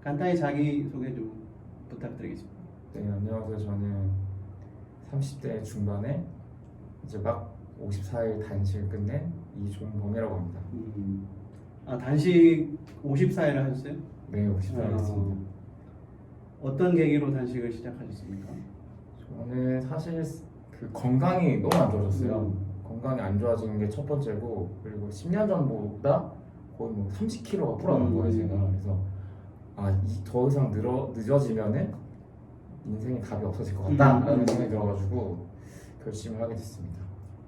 간단히 자기소개 좀 부탁드리겠습니다. 네, 안녕하세요. 저는 30대 중반에 이제 막 54일 단식을 끝낸 이종범이라고 합니다. 단식 54일을 하셨어요? 네, 54일 했습니다. 어떤 계기로 단식을 시작하셨습니까? 저는 사실 그 건강이 너무 안 좋아졌어요. 음. 건강이 안 좋아지는 게 첫 번째고, 그리고 10년 전보다 거의 뭐 30kg가 불어난 거예요, 제가. 그래서 더 이상 늦어지면은 인생에 답이 없어질 것 같다라는 생각이 들어가지고 결심을 하게 됐습니다.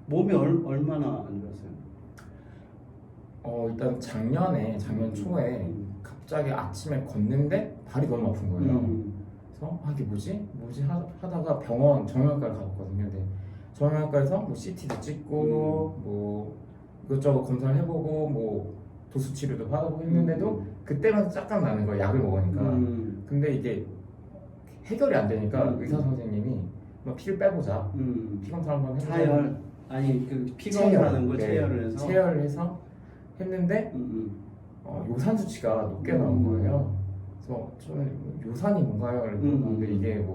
몸이 얼마나 안 좋았어요? 일단 작년 초에 갑자기 아침에 걷는데 발이 너무 아픈 거예요. 그래서 이게 뭐지 하다가 병원 정형외과를 가봤거든요. 근데 정형외과에서 뭐 CT도 찍고 뭐 이것저것 검사를 해보고 뭐 도수 치료도 받아보고 했는데도 그때만 잠깐 나는 거예요. 약을 먹으니까. 근데 이게 해결이 안 되니까 의사 선생님이 뭐 피를 빼보자. 피 검사 한번 해보자. 차열 아니 그 피 검사하는 거 네, 체열을 해서 체열을 해서 했는데 요산 수치가 높게 나온 거예요. 그래서 저는 요산이 뭔가요? 근데 이게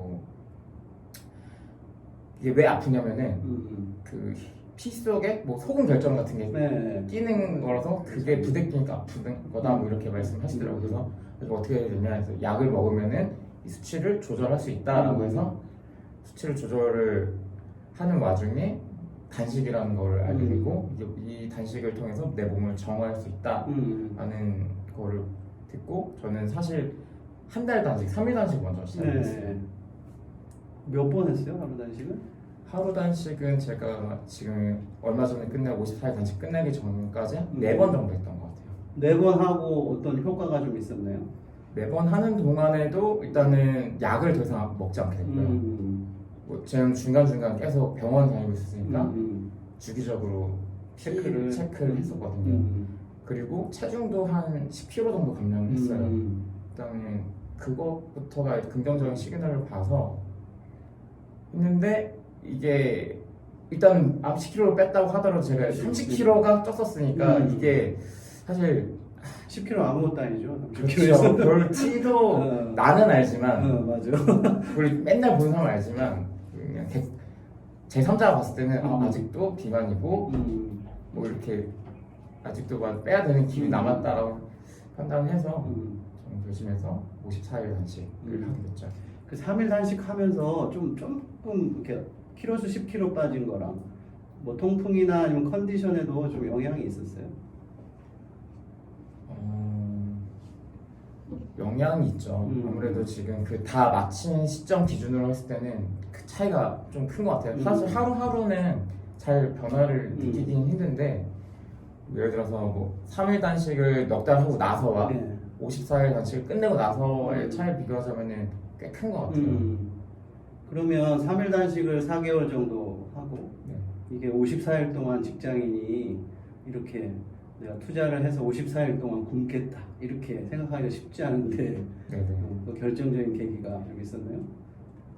왜 아프냐면은 그 피 속에 뭐 소금 결정 같은 게 끼는 거라서 그게 부대끼니까 아픈 거다 뭐 이렇게 말씀하시더라고요. 그래서 어떻게 해야 되냐 해서 약을 먹으면은 이 수치를 조절할 수 있다라고 해서 수치를 조절을 하는 와중에 단식이라는 걸 알게 되고 이 단식을 통해서 내 몸을 정화할 수 있다라는 거를 듣고 저는 사실 한 달 단식, 3일 단식 먼저 시작했어요. 몇 번 했어요? 하루 단식은? 하루 단식은 제가 지금 얼마 전에 끝내고 54일 단식 끝내기 전까지 4번 정도 했던 것 같아요. 4번 하고 어떤 효과가 좀 있었나요? 4번 하는 동안에도 일단은 약을 더 이상 먹지 않게 됐고요. 뭐 저는 중간중간 계속 병원 다니고 있었으니까 주기적으로 체크를 했었거든요. 그리고 체중도 한 10kg 정도 감량을 했어요. 일단은 그것부터가 긍정적인 시그널을 봐서 했는데 이게 일단 10kg를 뺐다고 하더라도 제가 30kg가 쪘었으니까 이게 사실 10kg 아무것도 아니죠. 그렇죠. 별 티도 나는 알지만 맞아. 그리고 맨날 보는 사람은 알지만 그냥 제3자가 봤을 때는 아직도 비만이고 뭐 이렇게 아직도 막 빼야 되는 길이 남았다라고 판단해서 저는 결심해서 54일 단식을 하게 됐죠. 그 3일 단식하면서 조금 이렇게 키로수 10kg 빠진 거랑 뭐 통풍이나 아니면 컨디션에도 좀 영향이 있었어요? 영향이 있죠. 아무래도 지금 그 다 마친 시점 기준으로 했을 때는 그 차이가 좀 큰 것 같아요. 사실 하루하루는 잘 변화를 느끼긴 힘든데 예를 들어서 뭐 3일 단식을 넉 달 하고 나서와 54일 단식을 끝내고 나서의 차이를 비교하자면은 꽤 큰 것 같아요. 그러면 3일 단식을 4개월 정도 하고 이게 54일 동안 직장인이 이렇게 내가 투자를 해서 54일 동안 굶겠다 이렇게 생각하기가 쉽지 않은데 그 결정적인 계기가 좀 있었나요?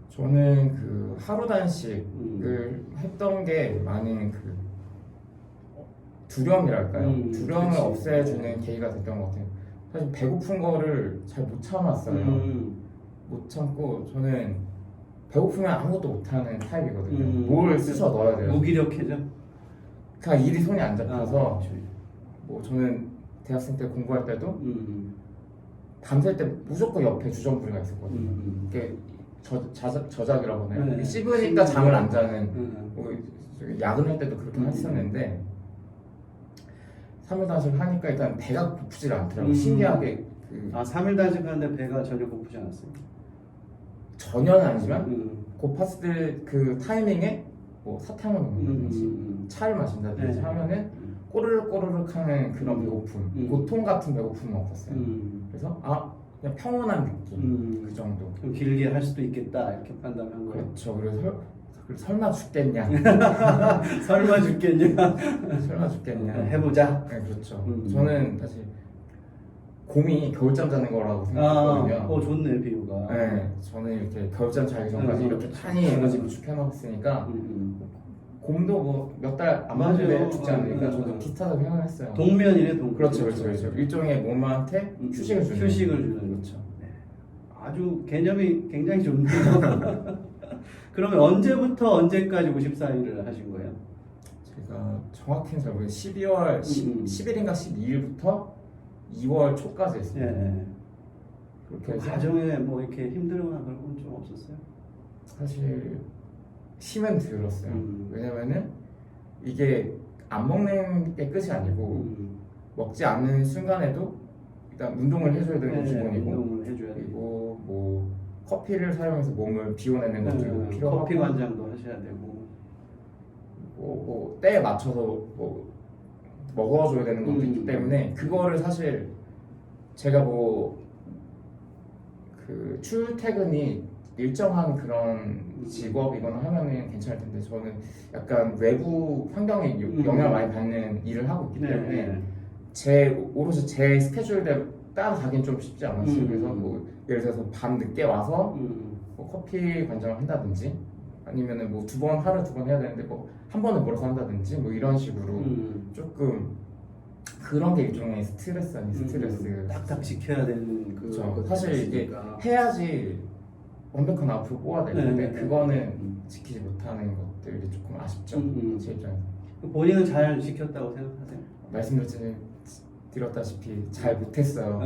저는 그 하루 단식을 했던 게 많은 그 두려움이랄까요? 두려움을 없애주는 계기가 됐던 것 같아요. 사실 배고픈 거를 잘 못 참았어요. 못 참고 저는 배고프면 아무것도 못하는 타입이거든요. 뭘 쑤셔 넣어야 돼요. 무기력해져? 그냥 일이 손이 안 잡혀서 뭐 저는 대학생 때 공부할 때도 밤샐 때 무조건 옆에 주전부리가 있었거든요. 이게 저작이라고 하나요? 씹으니까 잠을 안 자는 뭐 야근할 때도 그렇게 했었는데 3일 단식을 하니까 일단 배가 고프질 않더라고요. 신기하게 3일 단식 하는데 배가 전혀 고프지 않았어요? 전혀는 아니지만 고팠을 때 그 타이밍에 뭐 사탕을 먹는다든지 차를 마신다든지 하면은 꼬르륵 하는 그런 배고픔, 고통 같은 배고픔은 없었어요. 그래서 그냥 평온한 느낌 그 정도. 좀 길게 할 수도 있겠다 이렇게 판단한 거예요. 그렇죠. 그래서 설마 죽겠냐? 설마 죽겠냐? 설마 죽겠냐? 해보자. 네, 그렇죠. 저는 사실 곰이 겨울잠 자는 거라고 생각했거든요. 좋네 비유가. 네, 저는 이렇게 겨울잠 자기 전까지 이렇게 탄이 에너지 구축해놨으니까 곰도 뭐 몇 달 안 맞으면 죽지 않으니까 저도 비슷하다고 생각했어요. 동면이네 동. 그렇죠. 일종의 몸한테 휴식을 주는. 그렇죠. 아주 개념이 굉장히 좋네요. 그러면 언제부터 언제까지 54일을 하신 거예요? 제가 정확히는 잘 모르겠어요. 12월 10일인가 12일부터 2월 초까지 했어요. 예. 그렇게 그 해서 과정에 뭐 이렇게 힘들거나 그런 건 좀 없었어요? 사실 힘은 들었어요. 왜냐면은 이게 안 먹는 게 끝이 아니고 먹지 않는 순간에도 일단 운동을 해줘야 되는 건 기본이고, 운동을 해줘야 되고, 그리고 뭐 커피를 사용해서 몸을 비워내는 것도 필요하고, 커피 관장도 하셔야 되고, 뭐 때에 맞춰서 뭐 먹어줘야 되는 것도 있기 때문에 그거를 사실 제가 뭐 그 출퇴근이 일정한 그런 직업이거나 하면은 괜찮을 텐데 저는 약간 외부 환경에 영향을 많이 받는 일을 하고 있기 때문에 오로지 제 스케줄대로 따라가긴 좀 쉽지 않았어요. 그래서 뭐 예를 들어서 밤 늦게 와서 뭐 커피 관장을 한다든지 아니면은 뭐 하루에 두 번 해야 되는데 뭐 한 번을 몰아서 한다든지 뭐 이런 식으로 조금 그런 게 일종의 스트레스 아닌 스트레스. 딱딱 지켜야 되는 그렇죠. 사실 이게 해야지 완벽한 아웃풋을 뽑아야 되는데 그거는 지키지 못하는 것들이 조금 아쉽죠. 제 입장에서. 본인은 잘 지켰다고 생각하세요? 말씀드렸다시피 잘 못했어요.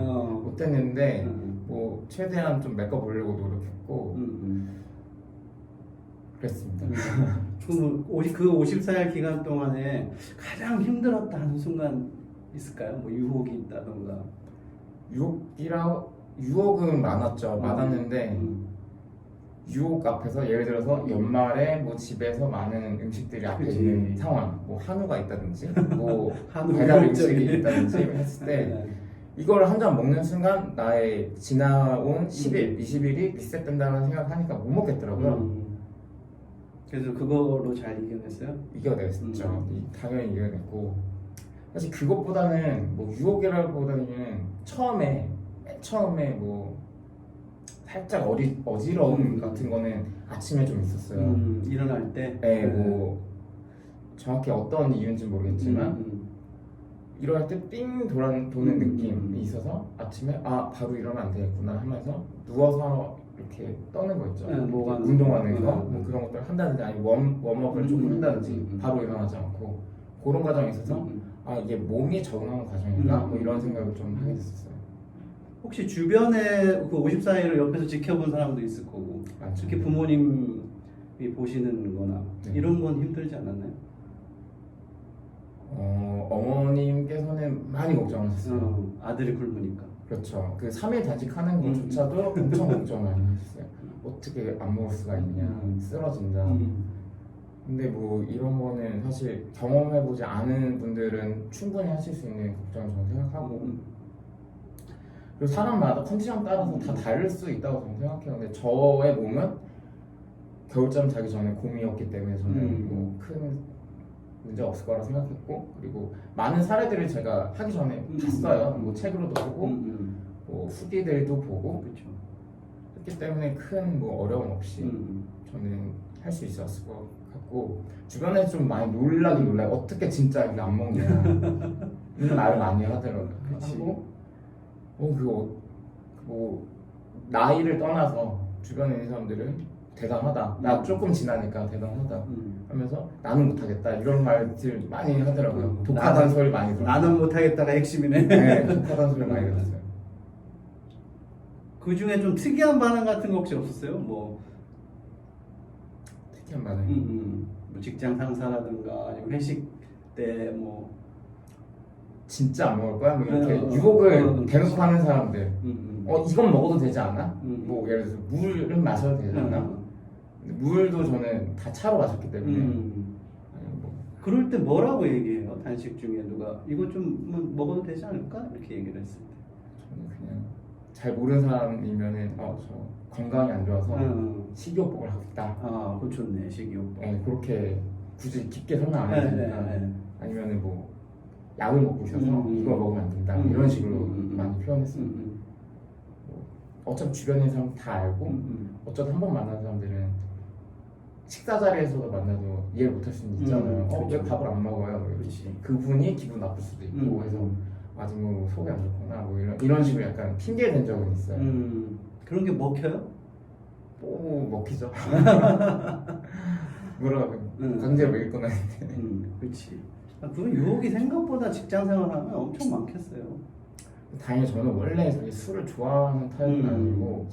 못했는데 뭐 최대한 좀 메꿔보려고 노력했고 그랬습니다. 그 54일 기간 동안에 가장 힘들었다 하는 순간 있을까요? 뭐 유혹이 있다던가. 유혹은 많았는데 유혹 앞에서 예를 들어서 연말에 뭐 집에서 많은 음식들이 앞에 있는 상황, 뭐 한우가 있다든지 뭐 배달 음식이 있다든지 했을 때 이걸 한 잔 먹는 순간 나의 지나온 10일, 20일이 리셋된다는 생각하니까 못 먹겠더라고요. 그래서 그거로 잘 이겨냈어요? 이겨냈죠. 당연히 이겨냈고 사실 그것보다는 뭐 유혹이라기보다는 맨 처음에 뭐 살짝 어지러움 같은 거는 아침에 좀 있었어요. 일어날 때? 네, 뭐 정확히 어떤 이유인지 모르겠지만 일어날 때 삥 도는 느낌이 있어서 아침에 바로 일어나면 안 되겠구나 하면서 누워서 이렇게 떠는 거 있죠. 운동하는 거 뭐 그런 것들을 한다든지 아니면 웜업을 조금 한다든지 바로 일어나지 않고 그런 과정에 있어서 이게 몸이 적응하는 과정인가 뭐 이런 생각을 좀 하게 됐었어요. 혹시 주변에 그 54일을 옆에서 지켜본 사람도 있을 거고 특히 부모님이 보시는 거나 이런 건 힘들지 않았나요? 어머님께서는 많이 걱정하셨어요. 아들이 굶으니까. 그렇죠. 그 3일 단식하는 것조차도 엄청 걱정 많이 하셨어요. 어떻게 안 먹을 수가 있냐, 쓰러진다. 근데 뭐 이런 거는 사실 경험해보지 않은 분들은 충분히 하실 수 있는 걱정을 저는 생각하고 그리고 사람마다 컨디션 따라서 다 다를 수 있다고 저는 생각해요. 근데 저의 몸은 겨울잠 자기 전에 곰이었기 때문에 저는 뭐 큰 문제 없을 거라 생각했고 그리고 많은 사례들을 제가 하기 전에 봤어요. 뭐 책으로도 보고 뭐 후기들도 보고 그렇죠. 했기 때문에 큰 뭐 어려움 없이 저는 할 수 있었을 것 같고 주변에 좀 많이 놀라긴 놀라요. 어떻게 진짜 이렇게 안 먹냐 이런 말을 많이 하더라고요. 하고 그거 뭐 나이를 떠나서 주변에 있는 사람들은 대단하다. 나 조금 지나니까 대단하다. 하면서 나는 못하겠다 이런 말들 많이 하더라고요. 독하다는 소리 많이 들었어요. 나는 못하겠다가 핵심이네. 네, 독하다는 소리 많이 들었어요. 그 중에 좀 특이한 반응 같은 거 혹시 없었어요? 뭐 특이한 반응. 뭐 직장 상사라든가 아니면 회식 때 뭐 진짜 안 먹을 거야? 뭐 이렇게 유혹을 대놓고 하는 사람들. 이건 먹어도 되지 않아? 뭐 예를 들어서 물은 마셔도 되지 않나? 물도 저는 다 차로 마셨기 때문에 그럴 때 뭐라고 얘기해요? 단식 중에 누가 이거 좀 먹어도 되지 않을까? 이렇게 얘기를 했을 때 저는 그냥 잘 모르는 사람이면은 저 건강이 안 좋아서 식이요법을 하겠다. 그거 좋네, 식이요법. 네, 그렇게 굳이 깊게 설명 안 해도 되니까 아니면은 뭐 약을 먹고 있어서 이거 먹으면 안 된다 이런 식으로 많이 표현했어요. 어차피 주변에 있는 사람 다 알고 어쩌다 한 번 만나는 사람들은 식사 자리에서도 만나도 이해를 못할 수는 있잖아요. 왜 밥을 안 먹어요? 그분이 기분 나쁠 수도 있고 해서 아직 뭐 속이 안 좋거나 뭐 이런 식으로 약간 핑계 댄 적은 있어요. 그런 게 먹혀요? 뭐 먹히죠. 뭐라고 응. 강제로 먹일 건 아닌데. 그렇지. 그 유혹이 생각보다 직장 생활하면 엄청 많겠어요. 다행히 저는 원래 되게 술을 좋아하는 타입은 아니고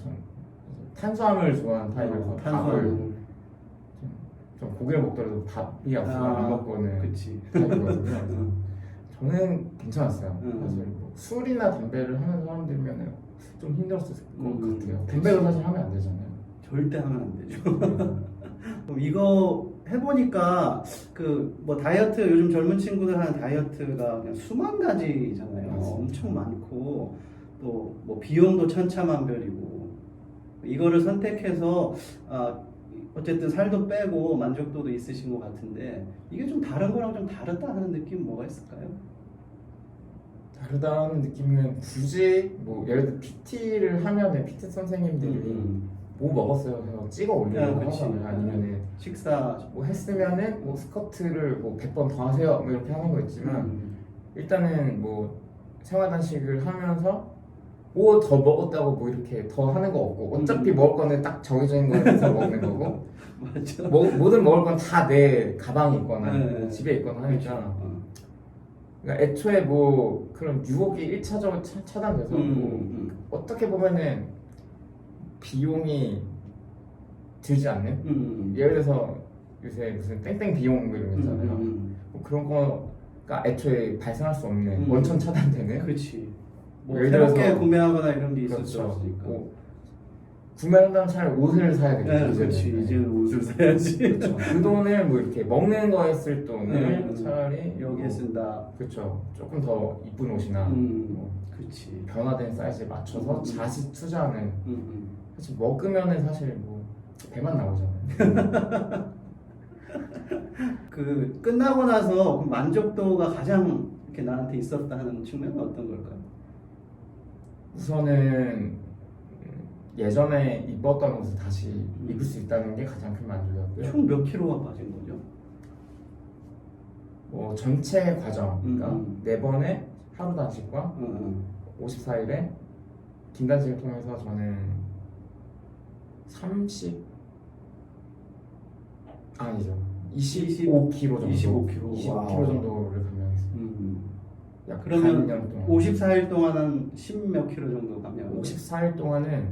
탄수화물 좋아하는 타입이어서 밥을 좀 고기를 먹더라도 밥이 없으면 안 먹고는 그치. 타입이거든요. 저는 괜찮았어요. 사실 뭐 술이나 담배를 하는 사람들이면 좀 힘들었을 것 같아요. 담배도 사실 하면 안 되잖아요. 절대 하면 안 되죠. 그럼 이거 해보니까 그 뭐 다이어트 요즘 젊은 친구들 하는 다이어트가 그냥 수만 가지잖아요. 맞습니다. 엄청 많고 또 뭐 비용도 천차만별이고 이거를 선택해서 어쨌든 살도 빼고 만족도도 있으신 것 같은데 이게 좀 다른 거랑 좀 다르다 하는 느낌 뭐가 있을까요? 다르다는 느낌은 굳이 뭐 예를 들어 PT를 하면은 PT 선생님들이 뭐 먹었어요 해서 찍어 올리는 거 하거나 아니면은 식사 뭐 했으면은 뭐 스쿼트를 뭐 100번 더 하세요 뭐 이렇게 하는 거 있지만 일단은 뭐 생활단식을 하면서 뭐 더 먹었다고 뭐 이렇게 더 하는 거 없고 어차피 먹을 거는 딱 정해진 거에서 먹는 거고 맞죠? 모든 먹을 건 다 내 가방에 있거나 뭐 집에 있거나 하니까 그러니까 애초에 뭐 그런 유혹이 1차적으로 차단돼서 뭐 어떻게 보면은 비용이 들지 않는 예를 들어서 요새 무슨 땡땡 비용 뭐 이런 거 있잖아요. 뭐 그런 거가 애초에 발생할 수 없는 원천 차단되는. 그렇지. 뭐 예를 새롭게 들어서 구매하거나 이런 게 있을 수 그렇죠. 없으니까. 뭐 구매한다면 차라리 옷을 사야 되겠죠. 네, 그렇지. 이제는 옷을 사야지. 그렇죠. 그 돈을 뭐 이렇게 먹는 거에 쓸 돈을 차라리 여기에 쓴다. 그렇죠. 조금 더 이쁜 옷이나 뭐 그렇지. 변화된 사이즈에 맞춰서 자식 투자하는. 사실 먹으면은 사실 뭐 배만 나오잖아요. 그 끝나고 나서 그 만족도가 가장 이렇게 나한테 있었다 하는 측면은 어떤 걸까요? 우선은 예전에 입었던 옷을 다시 입을 수 있다는 게 가장 큰 만족이었고요. 총 몇 킬로가 빠진 거죠? 뭐 전체 과정, 그러니까 4번의 하루 단식과 54일에 긴 단식을 통해서 저는 25kg 정도, 25kg 정도를 감량했어요. 약 그러면 반년 동안. 54일 동안은 10 몇 킬로 정도 감량? 54일 동안은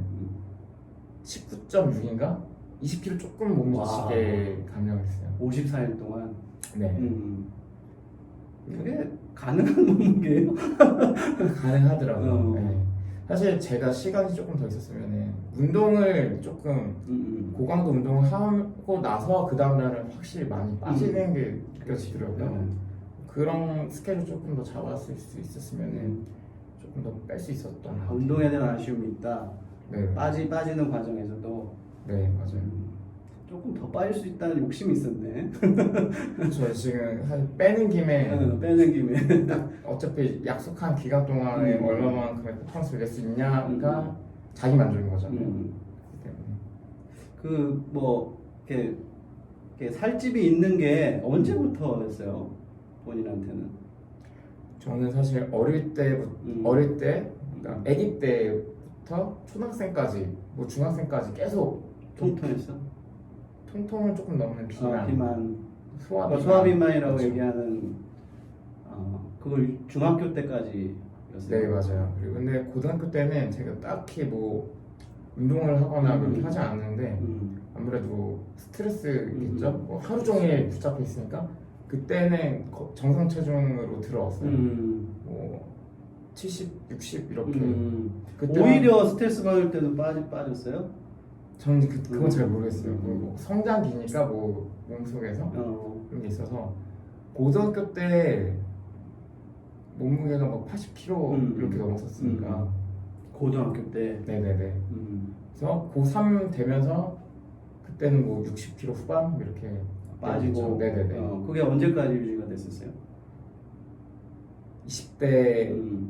19.6인가? 20kg 조금 못 미치게 감량했어요. 54일 동안? 네. 그게 가능한 몸무게예요? 가능하더라고요. 네. 사실 제가 시간이 조금 더 있었으면 운동을 조금 고강도 운동을 하고 나서 그 다음날은 확실히 많이 빠지는 게 느껴지더라고요. 그런 스케줄 조금 더 잡았을 수 있었으면 조금 더 뺄 수 있었던. 운동에 대한 아쉬움이 있다. 네. 빠지는 과정에서도. 네, 맞아요. 조금 더 빠질 수 있다는 욕심이 있었네. 저 지금 빼는 김에 딱 어차피 약속한 기간 동안에 얼마만큼의 퍼포먼스를 낼 수 있냐가 자기 만족인 거잖아요. 그 뭐 이렇게 살집이 있는 게 언제부터였어요? 본인한테는? 저는 사실 어릴 때, 그러니까 아기 때부터 초등학생까지, 뭐 중학생까지 계속 통통했어? 통통은 조금 넘는 비만, 소화비만이라고 그렇죠. 얘기하는 그걸 중학교 때까지였어요. 네, 맞아요. 그리고 근데 고등학교 때는 제가 딱히 뭐 운동을 하거나 그렇게 하지 않았는데 아무래도 스트레스겠죠. 뭐 하루 종일 붙잡혀 있으니까 그때는 정상 체중으로 들어왔어요. 뭐 70, 60 이렇게. 그때 오히려 스트레스 받을 때도 빠졌어요? 저는 그건 잘 모르겠어요. 뭐 성장기니까 뭐 몸속에서 그런 게 있어서 고등학교 때 몸무게가 막 80kg 이렇게 넘었었으니까. 고등학교 때. 네네네. 그래서 고3 되면서 그때는 뭐 60kg 후반 이렇게 빠지고. 네네네. 그게 언제까지 유지가 됐었어요? 20대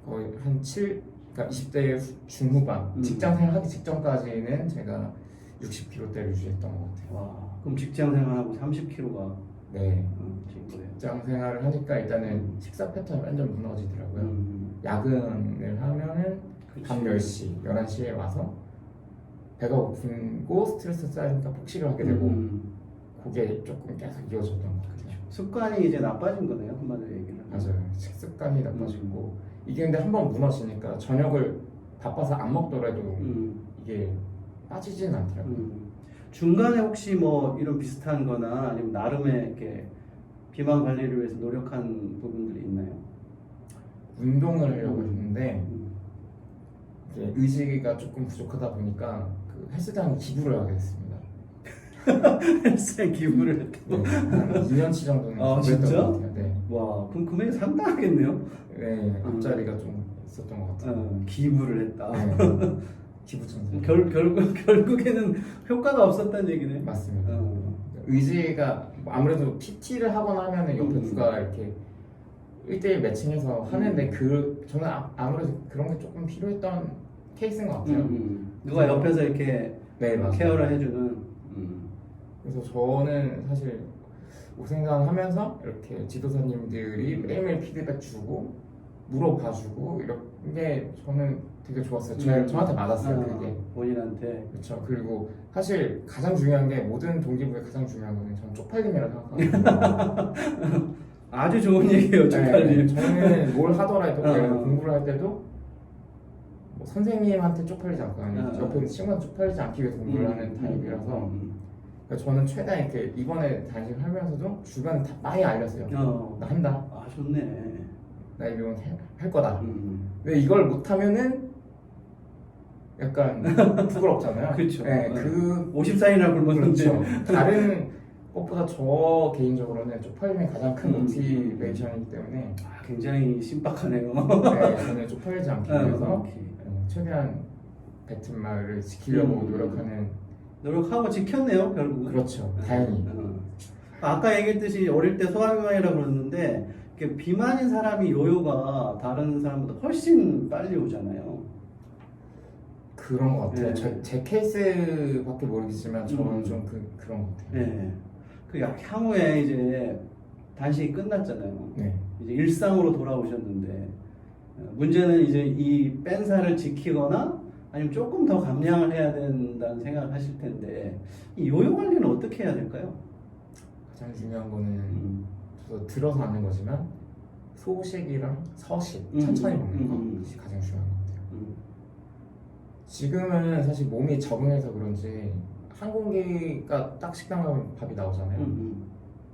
거의 한 7, 그러니까 20대 중후반 직장생활 하기 직전까지는 제가 60kg대를 유지했던 것 같아요. 와, 그럼 직장생활하고 30kg가 네. 진 거예요? 직장생활을 하니까 일단은 식사 패턴이 완전 무너지더라고요. 야근을 하면은 밤 10시, 11시에 와서 배가 고프고 스트레스 쌓이니까 폭식을 하게 되고 그게 조금 계속 이어졌던 것 같아요. 습관이 이제 나빠진 거네요. 한마디로 얘기를 하면. 맞아요. 식습관이 나빠지고 이게 근데 한번 무너지니까 저녁을 바빠서 안 먹더라도 이게 빠지진 않더라고요. 중간에 혹시 뭐 이런 비슷한 거나 아니면 나름의 이렇게 비만 관리를 위해서 노력한 부분들이 있나요? 운동을 하려고 했는데 이제 의지가 조금 부족하다 보니까 그 헬스장 기부를 하게 됐습니다. 헬스에 기부를 했다. 네, 한 2년치 정도는 아, 기부했던 진짜? 것 같아요. 네. 와, 그럼 금액이 상당하겠네요. 네, 앞자리가 좀 있었던 것 같아요. 기부를 했다. 네. 기부 청소. 결국에는 효과가 없었다는 얘기네. 맞습니다. 의지가 뭐 아무래도 PT를 하거나 하면은 옆에 누가 이렇게 1대1 매칭해서 하는데 저는 아무래도 그런 게 조금 필요했던 케이스인 것 같아요. 누가 옆에서 이렇게 네, 맞아요. 케어를 해주는. 그래서 저는 사실 오생산 하면서 이렇게 지도사님들이 매일매일 피드백 주고 물어봐주고 이런 게 저는 되게 좋았어요. 저한테 맞았어요. 그게 본인한테. 그렇죠. 그리고 사실 가장 중요한 게 모든 동기부여 가장 중요한 거는 저는 쪽팔림이라고 생각하거든요. 아주 좋은 얘기예요, 쪽팔림. 네, 저는 뭘 하더라도 공부를 할 때도 뭐 선생님한테 쪽팔리지 않고 옆에 있는 친구한테 쪽팔리지 않기 위해서 공부를 하는 타입이라서 그러니까 저는 최대한 이렇게 이번에 단식을 하면서도 주변에 다 많이 알렸어요. 나 한다. 아, 좋네. 나 이거 할 거다. 근데 이걸 못하면은 약간 부끄럽잖아요. 그렇죠. 네, 그 54일이나 굶었는데. 그렇죠. 다른 것보다 저 개인적으로는 쪽팔림이 가장 큰 모티베이션이기 때문에 굉장히 신박하네요. 네, 저는 쪽팔리지 않기 위해서 오케이. 최대한 뱉은 말을 지키려고 노력하고 지켰네요, 결국은. 그렇죠. 다행히. 아까 얘기했듯이 어릴 때 소아비만이라고 그러는데 비만인 사람이 요요가 다른 사람보다 훨씬 빨리 오잖아요. 그런 것 같아요. 네. 제 케이스밖에 모르겠지만 저는 좀 그런 것 같아요. 네. 그 향후에 이제 단식이 끝났잖아요. 네. 이제 일상으로 돌아오셨는데 문제는 이제 이 뺀 살을 지키거나 아니면 조금 더 감량을 해야 된다는 생각을 하실 텐데 이 요요 관리는 어떻게 해야 될까요? 가장 중요한 거는 저도 들어서 아는 거지만 소식이랑 서식 천천히 먹는 것이 가장 중요한 것 같아요. 지금은 사실 몸이 적응해서 그런지 한 공기가 딱 식당 가면 밥이 나오잖아요.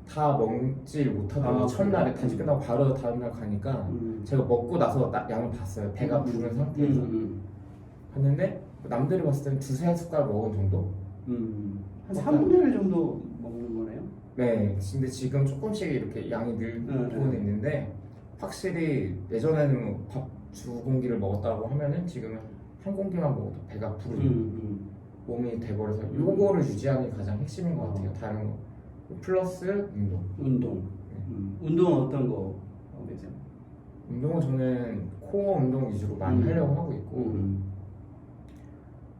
다 먹지 못하고 첫날에 단식 끝나고 바로 다음날 가니까 제가 먹고 나서 양을 봤어요. 배가 부른 상태에서 봤는데 남들이 봤을 때는 2-3숟갈 먹은 정도? 한 3분의 1 정도 먹는 거네요? 네, 근데 지금 조금씩 이렇게 양이 늘고는 있는데 확실히 예전에는 밥 2공기를 먹었다고 하면은 지금은 한 공기만 먹어도 배가 부른 몸이 돼버려서 요거를 유지하는 게 가장 핵심인 것 같아요. 다른 거 플러스 운동. 운동은 어떤 거 하고 계세요? 운동은 저는 코어 운동 위주로 많이 하려고 하고 있고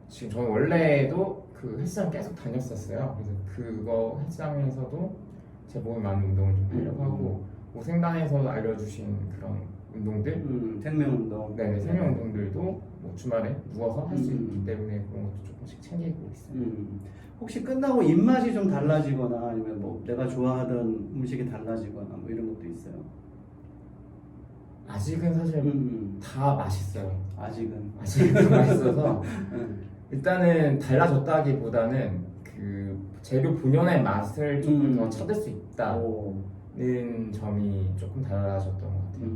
지금 저는 원래도 그 헬스장 계속 다녔었어요. 그래서 그거 헬스장에서도 제 몸에 맞는 운동을 좀 하려고 하고 오생단에서 알려주신 그런 운동들 생명운동. 네, 생명운동들도 뭐 주말에 누워서 할 수 있기 때문에 그런 것도 조금씩 챙기고 있어요. 혹시 끝나고 입맛이 좀 달라지거나 아니면 뭐 내가 좋아하던 음식이 달라지거나 뭐 이런 것도 있어요? 아직은 사실 다 맛있어요. 아직은 다 맛있어서 일단은 달라졌다기보다는 그 재료 본연의 맛을 조금 더 찾을 수 있다는 점이 조금 달라졌던 것 같아요.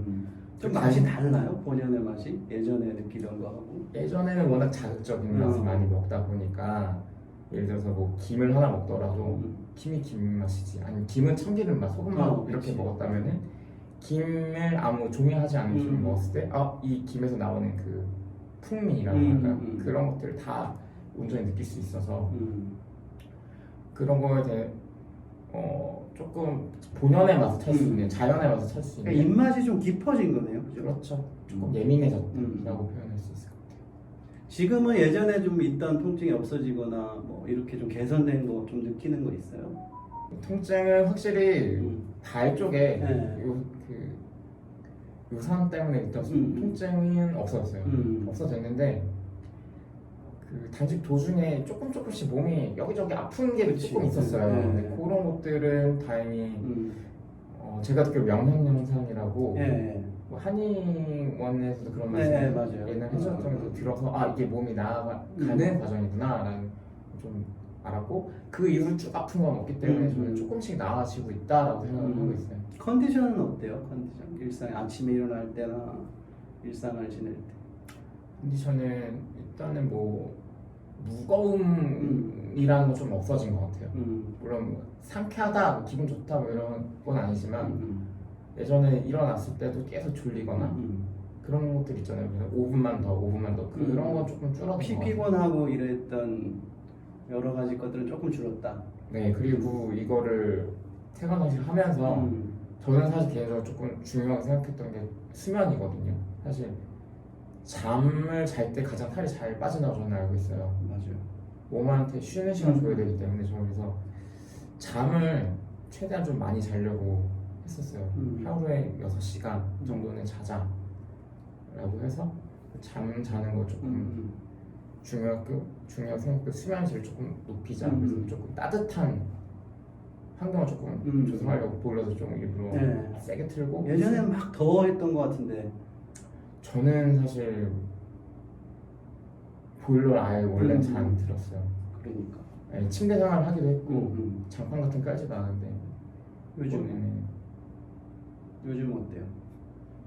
좀 맛이 달라요? 본연의 맛이? 예전에 느끼던 거하고? 예전에는 워낙 자극적인 맛을 많이 먹다 보니까 예를 들어서 뭐 김을 하나 먹더라도 김이 김 맛이지 아니면 김은 참기름 맛, 소금 맛 이렇게 먹었다면은 김을 아무 조미하지 않은 김을 먹었을 때 이 김에서 나오는 그 풍미라고 할까요? 그런 것들을 다 온전히 느낄 수 있어서 그런 거에 대해 조금 본연의 맛을 찾을 수 있는 자연의 맛을 찾을 수 있는 그러니까 입맛이 좀 깊어진 거네요, 그죠? 그렇죠. 조금 예민해졌다고 표현할 수 있을 것 같아요. 지금은 예전에 좀 있던 통증이 없어지거나 뭐 이렇게 좀 개선된 거 좀 느끼는 거 있어요? 통증은 확실히 발 쪽에 요산 때문에 있던 통증은 없어졌어요. 없어졌는데 그 단식 도중에 조금씩 몸이 여기저기 아픈 게 그치. 조금 있었어요. 네. 근데 그런 것들은 다행히 제가 듣기로 명현영상이라고 예. 뭐 한의원에서도 그런 네, 말씀 맞아요. 옛날 해주셨던 들어서 아 이게 몸이 나아가는 과정이구나라는 좀 알았고 그 이후로 쭉 아픈 건 없기 때문에 저는 조금씩 나아지고 있다라고 생각을 하고 있어요. 컨디션은 어때요? 컨디션 일상 아침에 일어날 때나 일상을 지낼 때. 컨디션은 일단은 뭐 무거움이라는 건 좀 없어진 것 같아요. 물론 뭐 상쾌하다, 뭐 기분 좋다 뭐 이런 건 아니지만 예전에 일어났을 때도 계속 졸리거나 그런 것들 있잖아요. 그래서 5분만 더 그런 건 조금 줄어든 것 같아요. 피곤하고 이랬던 여러 가지 것들은 조금 줄었다. 네, 그리고 이거를 퇴근하시 하면서 저는 사실 개인적으로 조금 중요하게 생각했던 게 수면이거든요. 사실 잠을 잘 때 가장 살이 잘 빠진다고 저는 알고 있어요. 맞아요. 몸한테 쉬는 시간 줘야 되기 때문에 저는 그래서 잠을 최대한 좀 많이 자려고 했었어요. 하루에 6시간 정도는 자자 라고 해서 잠 자는 거 조금 중요하게 생각했고 수면 질을 조금 높이자. 그래서 조금 따뜻한 환경을 조금 조성하려고 보일러도 좀 일부러 네. 세게 틀고. 예전에 막 더워했던 것 같은데. 저는 사실 보일러를 아예 원래 잘 안 틀었어요. 그러니까. 네, 침대 생활을 하기도 했고 장판 같은 거 깔지도 않았는데 요즘 어때요?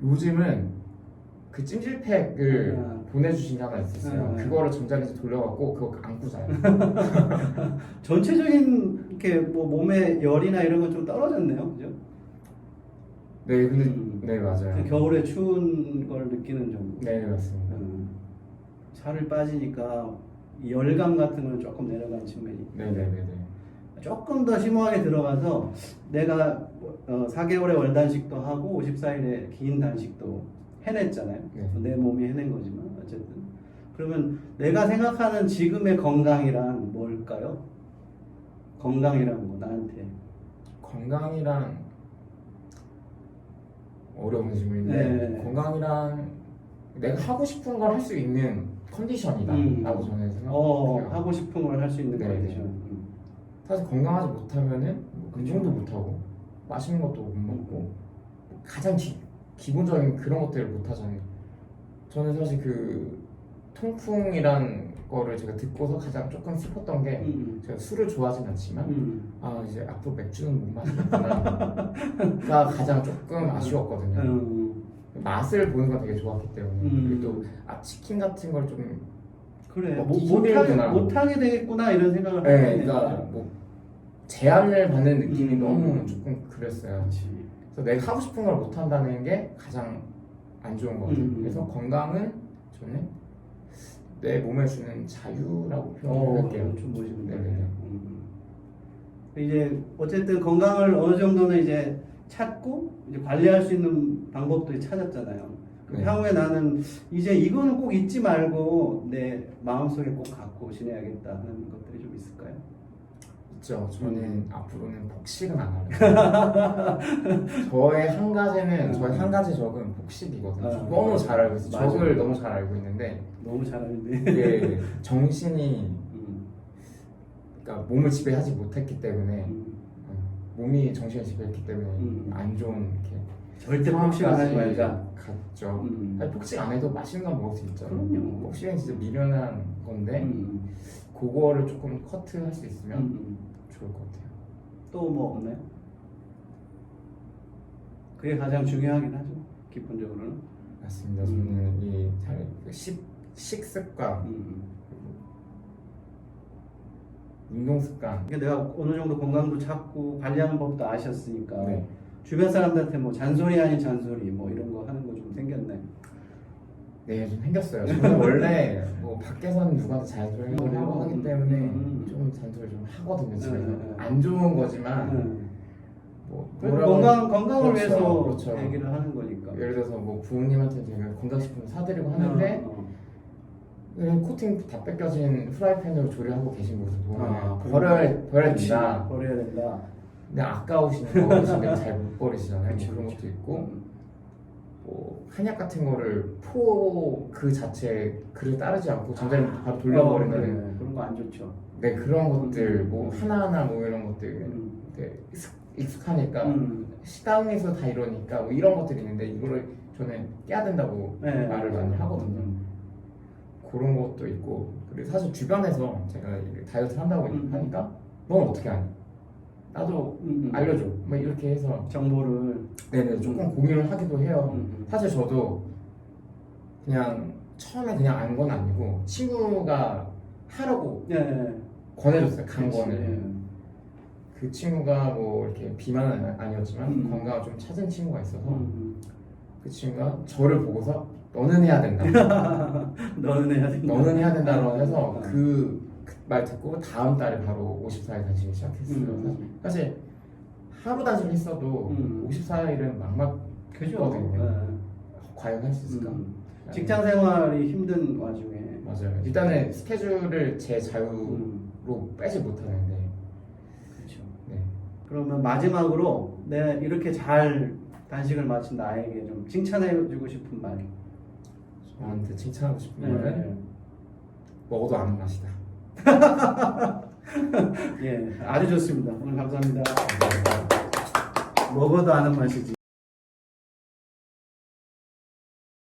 요즘은 그 찜질팩을 보내주신 게 하나 있었어요. 그거를 전자레인지 돌려갖고 그거 안고 자요. 전체적인 이렇게 뭐 몸에 열이나 이런 건 좀 떨어졌네요, 그죠? 네, 근데 네 맞아요. 겨울에 추운 걸 느끼는 정도. 네 맞습니다. 살을 빠지니까 이 열감 같은 건 조금 내려간 측면이 있고. 네네네. 조금 더 심오하게 들어가서 내가 4개월의 월 단식도 하고 54일의 긴 단식도 해냈잖아요. 네. 내 몸이 해낸 거지만 어쨌든 그러면 내가 생각하는 지금의 건강이란 뭘까요? 건강이란 뭐 나한테 건강이란 어려운 질문인데 네. 건강이란 내가 하고 싶은 걸 할 수 있는 컨디션이다라고 저는 생각해요. 하고 싶은 걸 할 수 있는 네. 컨디션. 사실 건강하지 못하면은 운동도 못 하고 맛있는 것도 못 먹고 가장 기본적인 그런 것들을 못 하잖아요. 저는 사실 그 통풍이란 거를 제가 듣고서 가장 조금 슬펐던 게 제가 술을 좋아하진 않지만 아 이제 앞으로 맥주는 못 마시겠구나가 가장 조금 아쉬웠거든요. 맛을 보는 건 되게 좋았기 때문에 그리고 또 치킨 같은 걸 좀 그래 먹기 힘들구나. 못하게 되겠구나 이런 생각을 네, 하게 그러니까 뭐 제한을 받는 느낌이 너무 조금 그랬어요. 그래서 내가 하고 싶은 걸 못 한다는 게 가장 안 좋은 것 같아요. 그래서 건강은 저는 내 몸에 주는 자유라고 표현할게요. 좀 멋있는데. 네네. 이제 어쨌든 건강을 어느 정도는 이제 찾고 이제 관리할 수 있는 방법도 찾았잖아요. 네. 향후에 나는 이제 이거는 꼭 잊지 말고 내 마음속에 꼭 갖고 지내야겠다 하는 것들이 좀 있을까요? 있죠. 저는 앞으로는 복식은 안 할래요. 저의 한 가지 적은 복식이거든요. 너무 잘 알고 있어요. 적을 너무 잘 알고 있는데 너무 잘 알는데 이게 정신이 그러니까 몸을 지배하지 못했기 때문에 몸이 정신을 지배했기 때문에 안 좋은 이렇게 절대 복식을 하지 말자. 갔죠. 아니, 복식 안 해도 맛있는 건 먹을 수 있죠. 그럼요. 복식은 진짜 미련한 건데 그거를 조금 커트할 수 있으면 좋을 것 같아요. 또 뭐 없나요? 그게 가장 중요하긴 하죠. 기본적으로는. 맞습니다. 저는 이 식습관, 운동 습관. 이게 내가 어느 정도 건강도 찾고 관리하는 법도 아셨으니까 네. 주변 사람들한테 뭐 잔소리 아닌 잔소리 뭐 이런 거 하는 거 좀 생겼나요? 네, 좀 생겼어요. 저는 원래 뭐 밖에서는 누구한테 잔소리를 하기 때문에 좀 잔소리 좀 하거든요. 집에서 안 좋은 거지만 뭐 건강을 그렇죠, 위해서 그렇죠. 얘기를 하는 거니까. 예를 들어서 뭐 부모님한테 제가 건강식품 사드리고 하는데 그냥 코팅 다 뺏겨진 프라이팬으로 조리하고 계신 모습 보면 버려야 된다. 버려야 된다. 근데 아까우시는 거 잘 못 버리시잖아요. 그런 것도 있고 뭐 한약 같은 거를 포 그 자체 그를 따르지 않고 전자레인지 바로 돌려버리는 그래. 그런 거 안 좋죠. 네 그런 것들 뭐 하나하나 뭐 이런 것들 네, 익숙하니까 식당에서 다 이러니까 뭐 이런 것들이 있는데 이거를 저는 깨야 된다고 네. 말을 많이 하거든요. 그런 것도 있고 그리고 사실 주변에서 제가 이렇게 다이어트를 한다고 하니까 넌 어떻게 하니? 나도 알려줘. 뭐 이렇게 해서 정보를 네네 조금 공유를 하기도 해요. 사실 저도 그냥 처음에 그냥 안 건 아니고 친구가 하라고 네. 권해줬어요. 그치. 강권을. 그 친구가 뭐 이렇게 비만은 아니었지만 건강을 좀 찾은 친구가 있어서 그 친구가 저를 보고서 너는 해야 된다. 너는 해야 된다. 너는 해야 된다고 해서 그 말 듣고 다음 달에 바로 54일 단식을 시작했어요. 사실 하루 단식을 했어도 54일은 막막했거든요. 과연 할 수 있을까? 직장 생활이 힘든 와중에 맞아요. 일단은 스케줄을 제 자유로 빼지 못하는데. 그렇죠. 네. 그러면 마지막으로 내가 이렇게 잘 단식을 마친 나에게 좀 칭찬해주고 싶은 말. 저한테 칭찬하고 싶은 말은 먹어도 아는 맛이다. 예, 아주 좋습니다. 오늘 감사합니다. 먹어도 아는 맛이지.